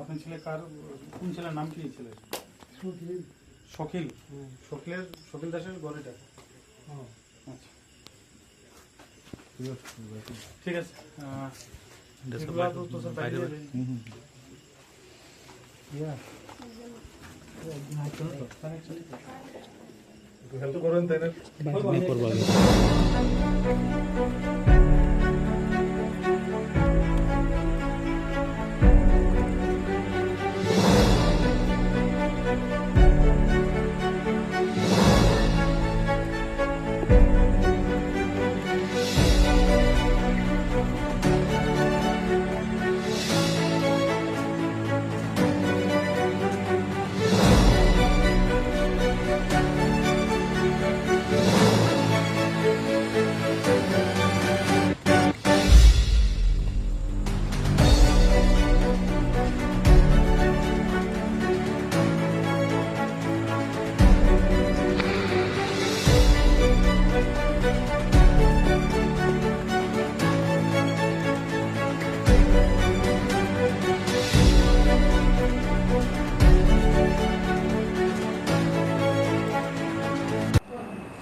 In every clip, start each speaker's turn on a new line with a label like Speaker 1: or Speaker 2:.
Speaker 1: আপনার ছেলে কোন ছেলের নাম কি ছেলের? শকিল। শকিল দাসের ঘরেটা। আচ্ছা ঠিক আছে। হেল্প করেন তাই না?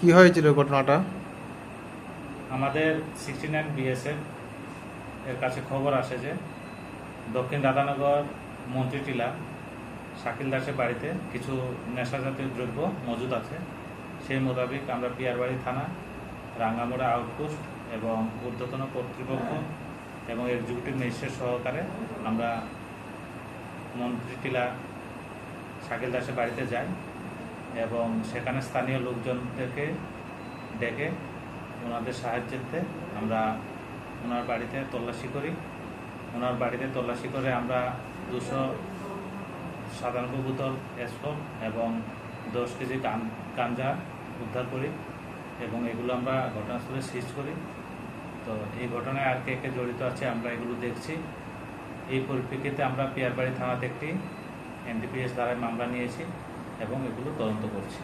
Speaker 2: কি হয়েছিল ঘটনাটা?
Speaker 3: আমাদের 69 বিএসএফ এর কাছে খবর আসে যে দক্ষিণ রাধানগর মন্ত্রীটিলা শাকিল দাসের বাড়িতে কিছু নেশা জাতীয় দ্রব্য মজুদ আছে। সেই মোতাবেক আমরা পিয়ারবাড়ি থানা, রাঙ্গামোড়া আউটপোস্ট এবং ঊর্ধ্বতন কর্তৃপক্ষ এবং এক্সিকিউটিভ ম্যাজিস্ট্রেট সহকারে আমরা মন্ত্রীটিলা শাকিল দাসের বাড়িতে যাই এবং সেখানে স্থানীয় লোকজনদেরকে ডেকে ওনাদের সাহায্যেতে আমরা ওনার বাড়িতে তল্লাশি করি। ওনার বাড়িতে তল্লাশি করে আমরা 297 বোতল এসকল এবং 10 কেজি গাঞ্জা উদ্ধার করি এবং এগুলো আমরা ঘটনাস্থলে সিজ করি। তো এই ঘটনায় আর কে কে জড়িত আছে আমরা এগুলো দেখছি। এই পরিপ্রেক্ষিতে আমরা পিয়ারবাড়ি থানাতে একটি NDPS ধারায় মামলা নিয়েছি এবং এগুলো তদন্ত করছি।